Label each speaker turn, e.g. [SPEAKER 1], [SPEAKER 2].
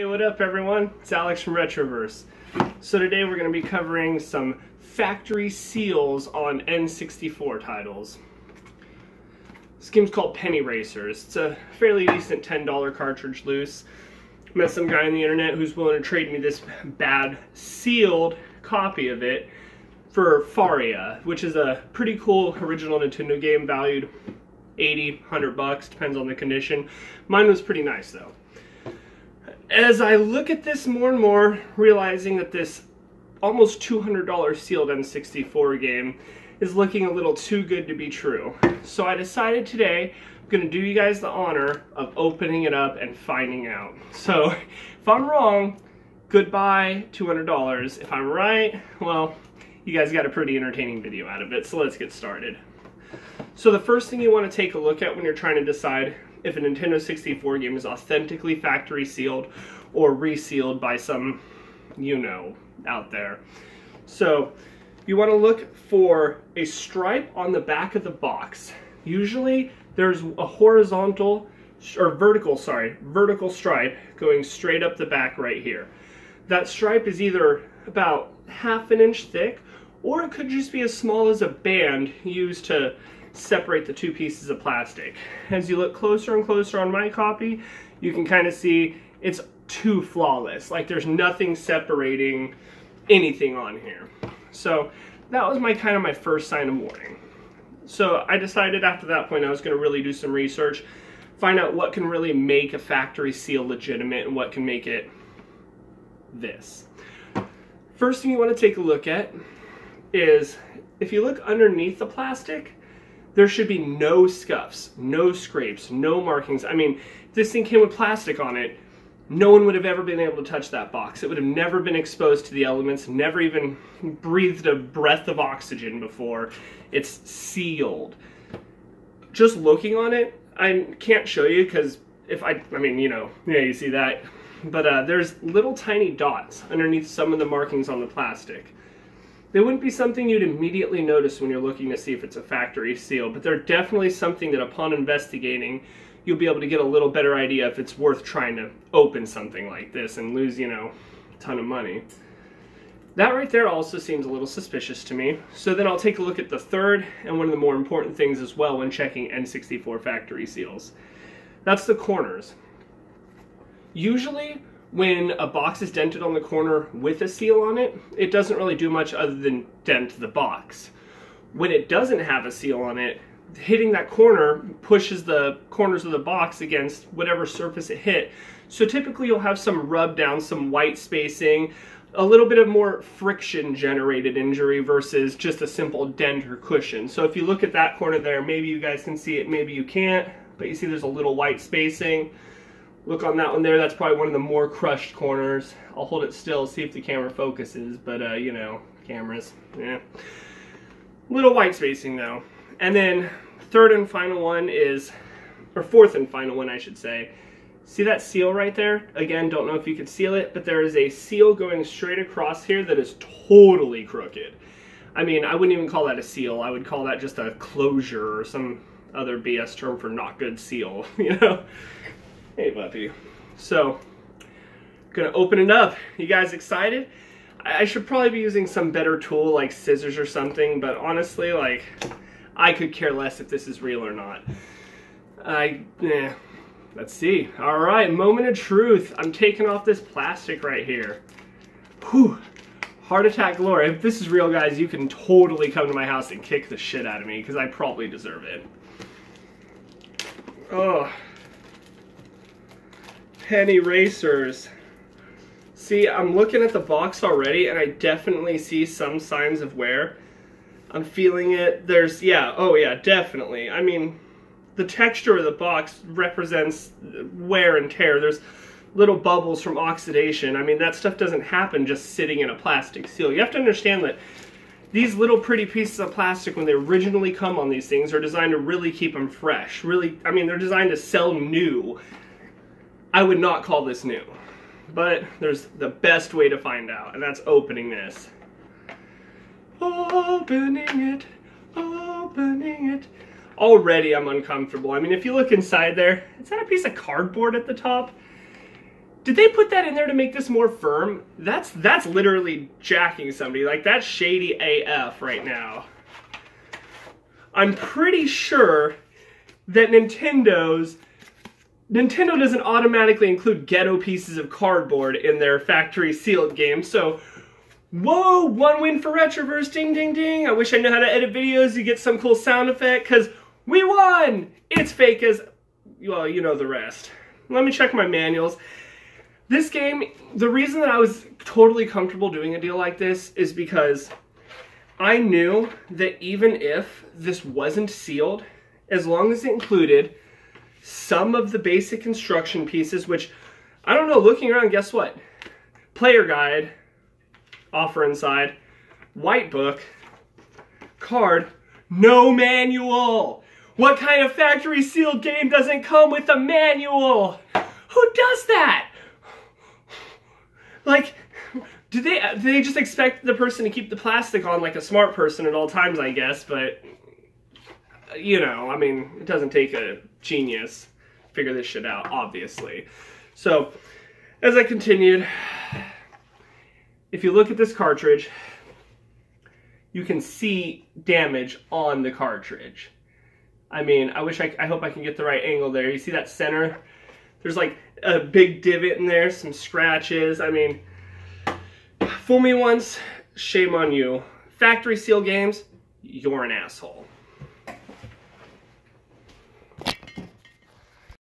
[SPEAKER 1] Hey, what up everyone? It's Alex from Retroverse. So today we're going to be covering some factory seals on N64 titles. This game's called Penny Racers. It's a fairly decent $10 cartridge loose. Met some guy on the internet who's willing to trade me this bad sealed copy of it for Faria, which is a pretty cool original Nintendo game valued $80, $100, depends on the condition. Mine was pretty nice though. As I look at this more and more, realizing that this almost $200 sealed N64 game is looking a little too good to be true. So I decided today I'm going to do you guys the honor of opening it up and finding out. So if I'm wrong, goodbye $200. If I'm right, well, you guys got a pretty entertaining video out of it, so let's get started. So the first thing you want to take a look at when you're trying to decide if a Nintendo 64 game is authentically factory sealed or resealed by some, out there. So you want to look for a stripe on the back of the box. Usually there's a vertical stripe going straight up the back right here. That stripe is either about ½ an inch thick, or it could just be as small as a band used to separate the two pieces of plastic. As you look closer and closer on my copy, you can kind of see it's too flawless. Like there's nothing separating anything on here. So that was my first sign of warning. So I decided after that point I was going to really do some research, find out what can really make a factory seal legitimate and what can make it this. First thing you want to take a look at is if you look underneath the plastic, there should be no scuffs, no scrapes, no markings. I mean, if this thing came with plastic on it, no one would have ever been able to touch that box. It would have never been exposed to the elements, never even breathed a breath of oxygen before. It's sealed. Just looking on it, I can't show you because you see that. But there's little tiny dots underneath some of the markings on the plastic. They wouldn't be something you'd immediately notice when you're looking to see if it's a factory seal, but they're definitely something that upon investigating, you'll be able to get a little better idea if it's worth trying to open something like this and lose, a ton of money. That right there also seems a little suspicious to me. So then I'll take a look at the third and one of the more important things as well when checking N64 factory seals. That's the corners. Usually, when a box is dented on the corner with a seal on it, it doesn't really do much other than dent the box. When it doesn't have a seal on it, hitting that corner pushes the corners of the box against whatever surface it hit. So typically you'll have some rub down, some white spacing, a little bit of more friction generated injury versus just a simple dent or cushion. So if you look at that corner there, maybe you guys can see it, maybe you can't, but you see there's a little white spacing. Look on that one there, that's probably one of the more crushed corners. I'll hold it still, see if the camera focuses, but cameras, yeah. Little white spacing though. And then fourth and final one I should say. See that seal right there? Again, don't know if you could seal it, but there is a seal going straight across here that is totally crooked. I mean, I wouldn't even call that a seal. I would call that just a closure or some other BS term for not good seal, Hey, puppy. So, gonna open it up. You guys excited? I should probably be using some better tool like scissors or something, but honestly, I could care less if this is real or not. Let's see. All right, moment of truth. I'm taking off this plastic right here. Whew. Heart attack glory. If this is real, guys, you can totally come to my house and kick the shit out of me because I probably deserve it. Oh. Penny Racers. See, I'm looking at the box already and I definitely see some signs of wear. I'm feeling it. Oh yeah, definitely. I mean, the texture of the box represents wear and tear. There's little bubbles from oxidation. I mean, that stuff doesn't happen just sitting in a plastic seal. You have to understand that these little pretty pieces of plastic, when they originally come on these things, are designed to really keep them fresh. They're designed to sell new. I would not call this new, but there's the best way to find out, and that's opening this. Opening it, opening it. Already I'm uncomfortable. I mean, if you look inside there, is that a piece of cardboard at the top? Did they put that in there to make this more firm? That's literally jacking somebody. Like, that's shady AF right now. I'm pretty sure that Nintendo doesn't automatically include ghetto pieces of cardboard in their factory sealed games. So, whoa, 1 win for Retroverse, ding, ding, ding. I wish I knew how to edit videos to get some cool sound effect, because we won! It's fake as, well, you know the rest. Let me check my manuals. This game, the reason that I was totally comfortable doing a deal like this is because I knew that even if this wasn't sealed, as long as it included some of the basic construction pieces, which, I don't know, looking around, guess what? Player guide, offer inside, white book, card, no manual. What kind of factory sealed game doesn't come with a manual? Who does that? Like, do they just expect the person to keep the plastic on like a smart person at all times, I guess, but, you know, I mean, it doesn't take a genius to figure this shit out, obviously. So, as I continued, if you look at this cartridge, you can see damage on the cartridge. I mean, I hope I can get the right angle there. You see that center? There's like a big divot in there, some scratches. I mean, fool me once, shame on you. Factory seal games, you're an asshole.